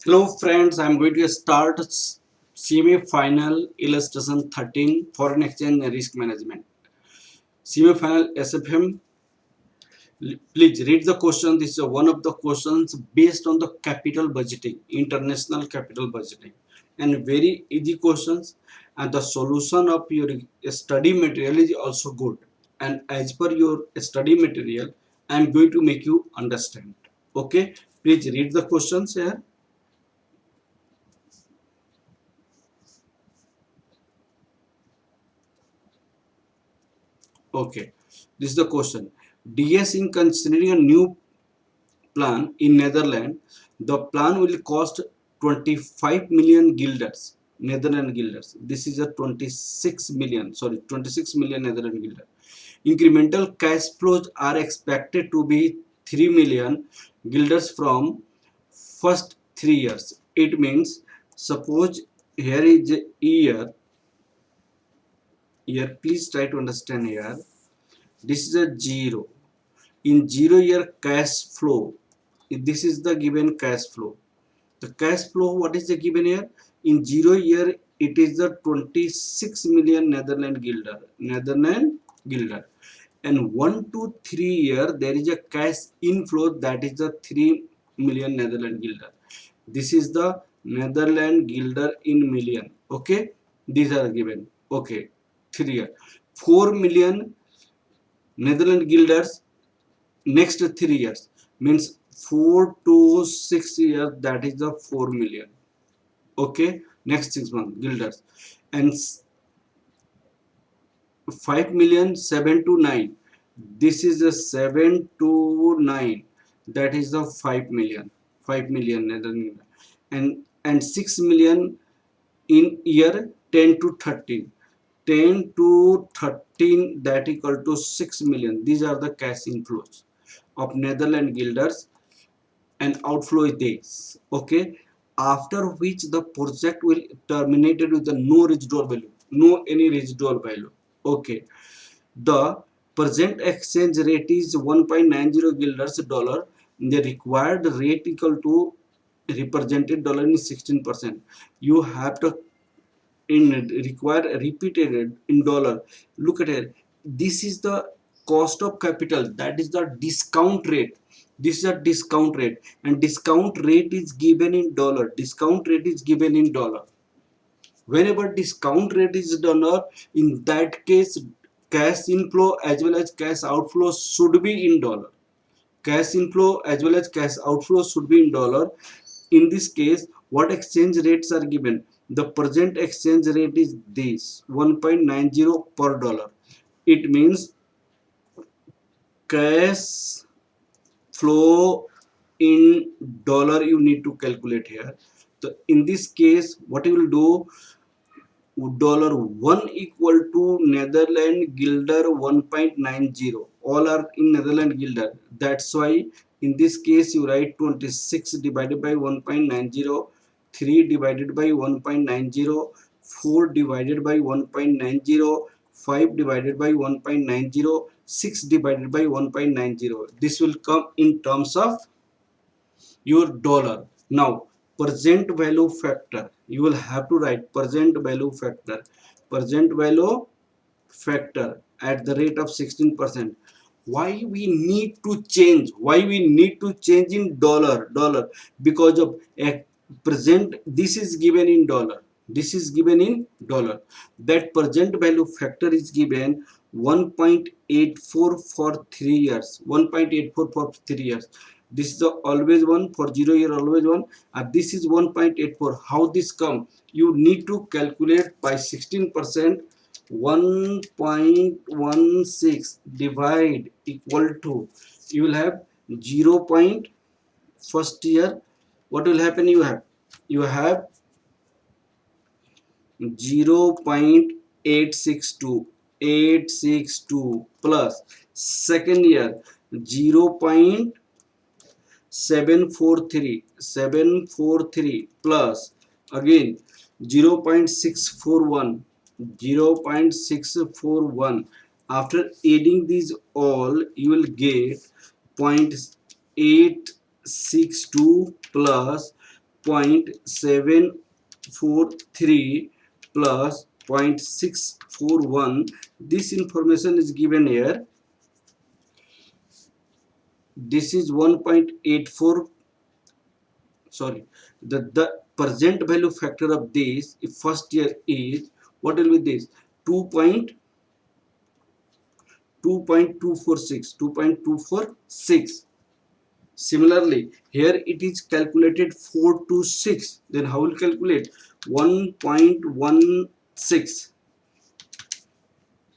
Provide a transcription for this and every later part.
Hello friends, I am going to start semi-final illustration 13 foreign exchange risk management. Semi-final SFM. Please read the question. This is one of the questions based on the capital budgeting, international capital budgeting, and very easy questions. And the solution of your study material is also good. And as per your study material, I am going to make you understand. Okay, please read the questions here. Okay, this is the question. DS in considering a new plan in Netherlands, the plan will cost 25 million guilders, Netherlands guilders. This is a 26 million Netherlands guilders. Incremental cash flows are expected to be 3 million guilders from first 3 years. It means suppose here is a year, please try to understand here. This is a 0. In 0 year cash flow, this is the given cash flow. The cash flow, what is the given here? In 0 year, it is the 26 million Netherlands guilder. And 1 to 3 year, there is a cash inflow, that is the 3 million Netherlands guilder. This is the Netherlands guilder in million. Okay, these are given. Okay, 3 year, 4 million Netherlands guilders next 3 years, means 4 to 6 years, that is the 4 million. Okay, next 6 months guilders. And 5 million 7 to 9, this is the 7 to 9, that is the 5 million, 5 million Netherlands. And 6 million in year 10 to 13, 10 to 13, that equal to 6 million. These are the cash inflows of Netherlands guilders and outflow days. Okay, after which the project will terminated with the no residual value, no any residual value. Okay, the present exchange rate is 1.90 guilders dollar. The required rate equal to represented dollar is 16%. You have to in require repeated in dollar. Look at it, this is the cost of capital, that is the discount rate. This is a discount rate, and discount rate is given in dollar. Discount rate is given in dollar. Whenever discount rate is dollar, in that case cash inflow as well as cash outflow should be in dollar. Cash inflow as well as cash outflow should be in dollar. In this case, what exchange rates are given? The present exchange rate is this 1.90 per dollar. It means cash flow in dollar you need to calculate here. So in this case, what you will do, dollar 1 equal to Netherlands guilder 1.90. All are in Netherlands guilder. That's why in this case you write 26 divided by 1.90, 3 divided by 1.90, 4 divided by 1.90, 5 divided by 1.90, 6 divided by 1.90. This will come in terms of your dollar. Now present value factor, you will have to write present value factor. Present value factor at the rate of 16%. Why we need to change? Why we need to change in dollar? Because of a present, this is given in dollar, this is given in dollar. That present value factor is given 1.84 for 3 years. 1.84 for 3 years. This is the always one for 0 year, always one, and this is 1.84. How this come? You need to calculate by 16%. 1.16 divide equal to, you will have 0 point first year. What will happen? You have 0.862 plus second year 0.743 plus again 0.641, 0.641. After adding these all, you will get 0.862 plus 0.743 plus 0.641. This information is given here. This is 1.84. Sorry, the present value factor of this if first year is, what will be this, 2.246. Similarly, here it is calculated 4 to 6. Then how will calculate 1.16?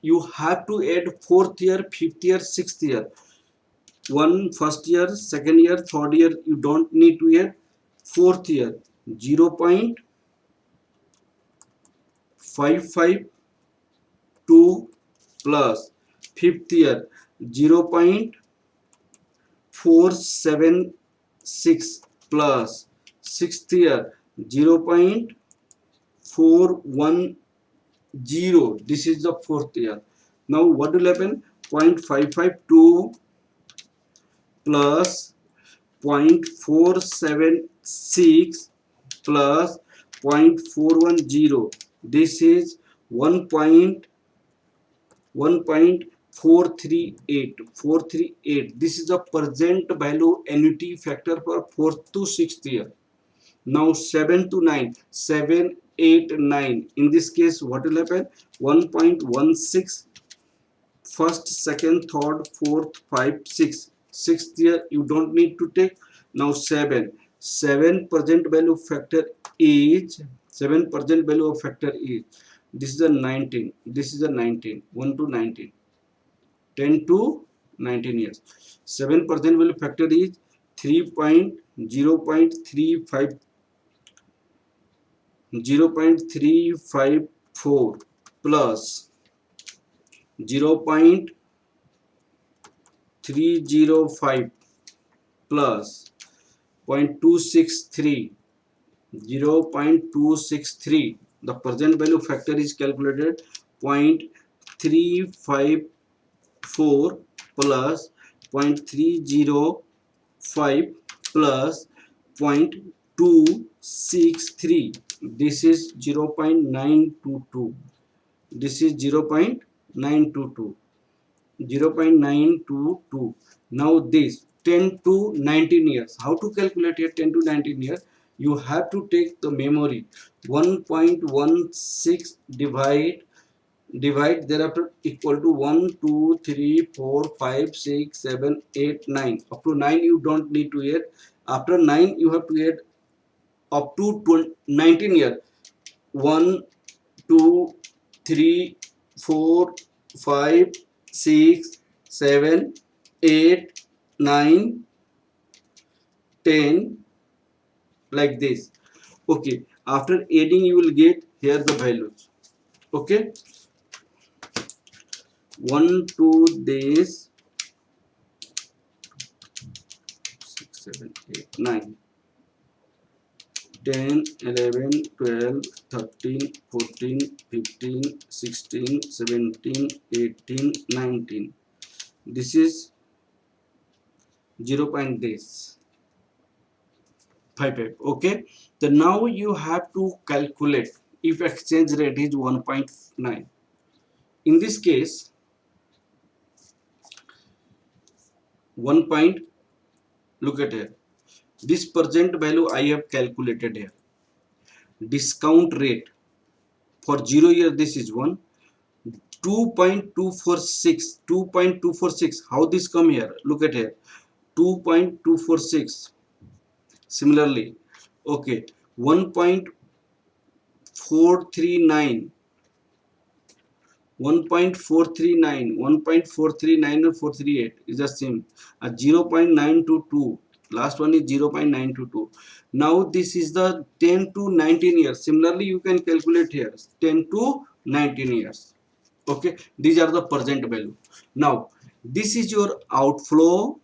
You have to add fourth year, fifth year, sixth year. One first year, second year, third year. You don't need to add fourth year. 0.552 plus fifth year 0.476 plus sixth year 0.410. This is the fourth year. Now what will happen? 0.552 plus 0.476 plus 0.410. This is 1.438. This is the present value annuity factor for fourth to sixth year. Now 7 to 9, 7, 8, 9. In this case, what will happen? 1.16 first, second, third, fourth, 5, 6. Sixth year you don't need to take. Now 7 present value factor is, 7 present value of factor is, this is a 19, this is a 19, 1 to 19, 10 to 19 years. 7 present value factor is 0.354 plus 0.305 plus 0.263. The present value factor is calculated 0.354 plus 0.305 plus 0.263. This is 0.922. This is 0.922. 0.922. Now this 10 to 19 years. How to calculate it? 10 to 19 years. You have to take the memory. 1.16 divide thereafter equal to 1, 2, 3, 4, 5, 6, 7, 8, 9. Up to 9 you don't need to add. After 9 you have to add up to 19 years. 1, 2, 3, 4, 5, 6, 7, 8, 9, 10, like this. Okay, after adding you will get here the values. Okay, 1, 2 days, 6, 7, 8, 9, 10, 11, 12, 13, 14, 15, 16, 17, 18, 19. This is 0 point days. 55. Okay. Then now you have to calculate if exchange rate is 1.9. In this case, 1 point, look at here. This present value I have calculated here. Discount rate for 0 year, this is 1. 2.246. How this come here? Look at here. 2.246. Similarly, okay, 1.439. 1.439, 1.439 or 438 is the same. 0.922. Last one is 0.922. Now this is the 10 to 19 years. Similarly, you can calculate here 10 to 19 years. Okay, these are the present value. Now this is your outflow.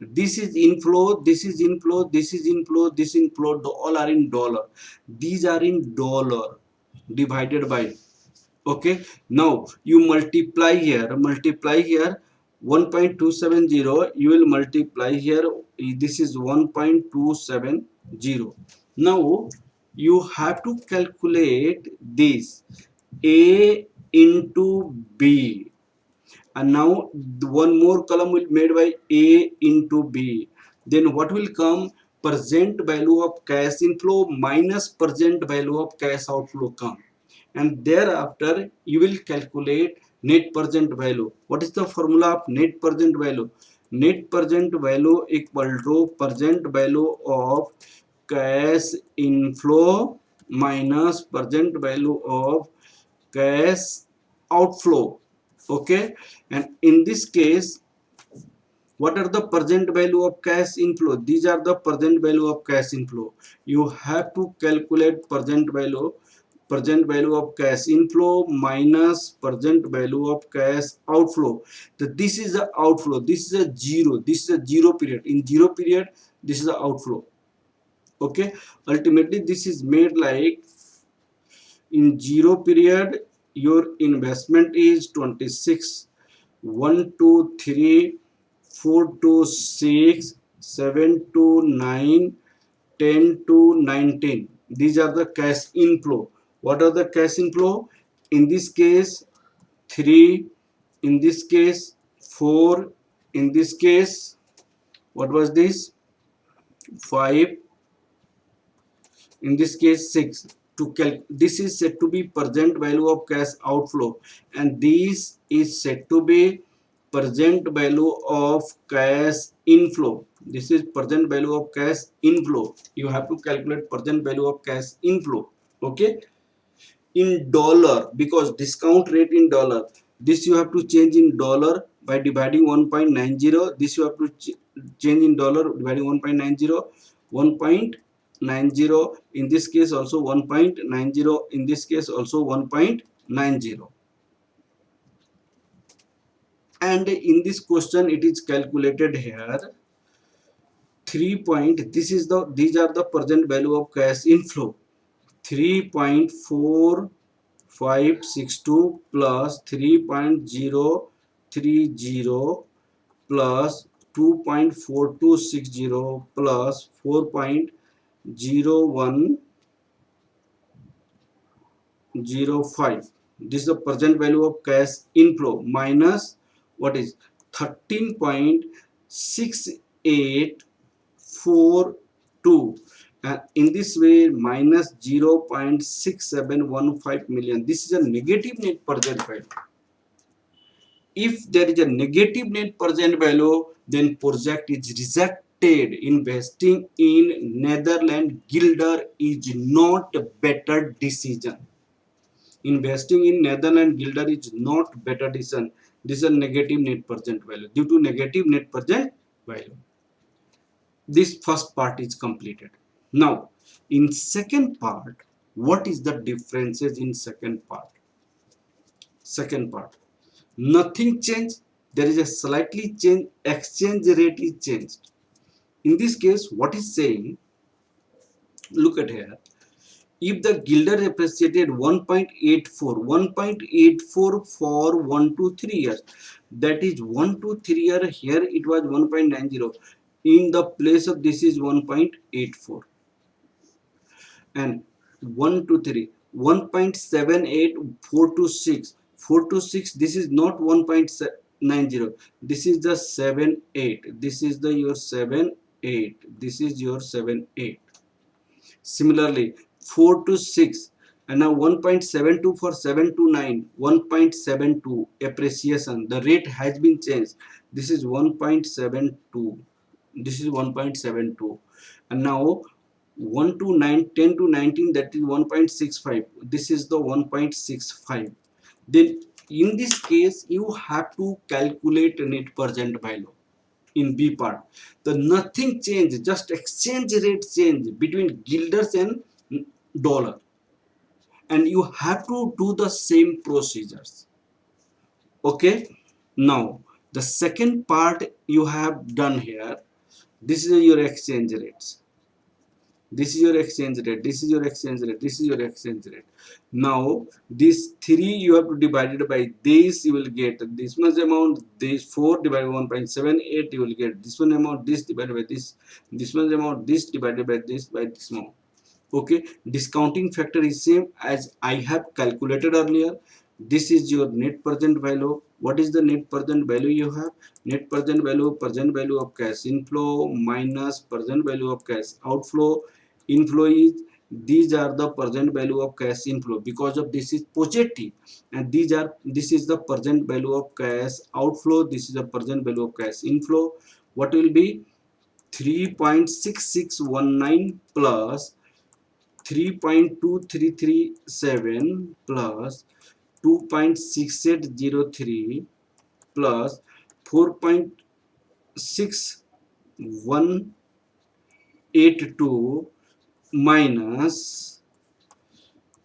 This is inflow. This is inflow. This is inflow. This inflow. All are in dollar. These are in dollar divided by. Okay, now you multiply here 1.270, you will multiply here, this is 1.270, Now you have to calculate this A into B, and now one more column will be made by A into B. Then what will come? Present value of cash inflow minus present value of cash outflow come, and thereafter you will calculate net present value. What is the formula of net present value? Net present value equal to present value of cash inflow minus present value of cash outflow. Okay, and in this case, what are the present value of cash inflow? These are the present value of cash inflow. You have to calculate present value of cash inflow minus present value of cash outflow. So this is the outflow, this is a zero, this is a zero period. In zero period, this is the outflow. Okay, ultimately this is made like, in zero period your investment is 26, 1 to 3, 4 to 6, 7 to 9, 10 to 19. These are the cash inflow. What are the cash inflow? In this case 3, in this case 4, in this case what was this, 5, in this case 6. This is said to be present value of cash outflow, and this is said to be present value of cash inflow. This is present value of cash inflow. You have to calculate present value of cash inflow. Okay, in dollar, because discount rate in dollar, this you have to change in dollar by dividing 1.90. This you have to change in dollar dividing 1.90, 1.90, in this case also 1.90, in this case also 1.90. And in this question it is calculated here 3 point, this is the, these are the present value of cash inflow, 3.4562 plus 3.030 plus 2.4260 plus 4.0105. This is the present value of cash inflow minus what is 13.6842, and in this way minus 0.6715 million. This is a negative net present value. If there is a negative net present value, then project is rejected. Investing in Netherlands Guilder is not a better decision. Investing in Netherlands Guilder is not better decision. This is a negative net present value. Due to negative net present value, this first part is completed. Now in second part, what is the differences in second part? Second part, nothing changed. There is a slightly change, exchange rate is changed. In this case what is saying, look at here, if the guilder appreciated 1.84 for 1 to 3 years, that is 1 to 3 year, here it was 1.90, in the place of this is 1.84, and 1 to 3, 1.78, 4 to 6, 4 to 6, this is not 1.90, this is the 7.8, this is the your 7.8, this is your 7.8. Similarly 4 to 6, and now 1.72 for 7 to 9, 1.72 appreciation, the rate has been changed, this is 1.72, this is 1.72, and now 1 to 9, 10 to 19, that is 1.65, this is the 1.65. Then in this case you have to calculate net present value. In B part, the nothing change, just exchange rate change between guilders and dollar, and you have to do the same procedures. Okay, now the second part you have done here, this is your exchange rates, this is your exchange rate, this is your exchange rate, this is your exchange rate. Now this 3 you have to divide it by this, you will get this much amount, this 4 divided by 1.78, you will get this one amount, this divided by this much amount, this divided by this amount. Okay, discounting factor is same as I have calculated earlier. This is your net present value. What is the net present value you have? Net present value of cash inflow minus present value of cash outflow. Inflow is, these are the present value of cash inflow, because of this is positive, and this is the present value of cash outflow, this is the present value of cash inflow. What will be 3.6619 plus 3.2337 plus 2.6803 plus 4.6182 minus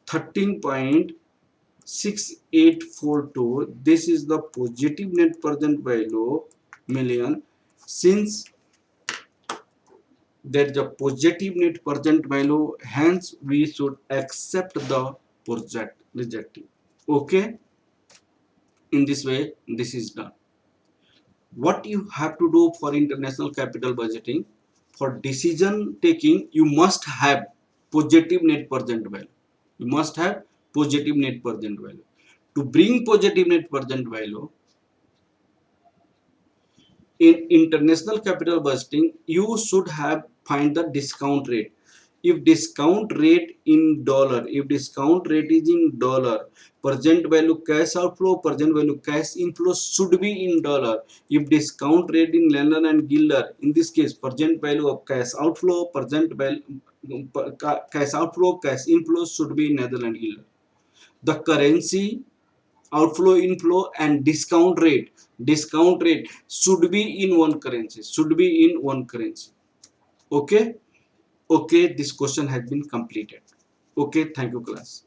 13.6842. This is the positive net present value million. Since there is a positive net present value, hence we should accept the project rejecting. Okay, in this way this is done. What you have to do for international capital budgeting, for decision taking, you must have positive net present value. You must have positive net present value. To bring positive net present value in international capital budgeting, you should have find the discount rate. If discount rate in dollar, if discount rate is in dollar, present value cash outflow, present value cash inflow should be in dollar. If discount rate in London and Gilder, in this case present value of cash outflow, present value cash outflow, cash inflow should be in Netherlands Gilder. The currency outflow, inflow, and discount rate should be in one currency, should be in one currency. Okay, okay, this question has been completed. Okay, thank you class.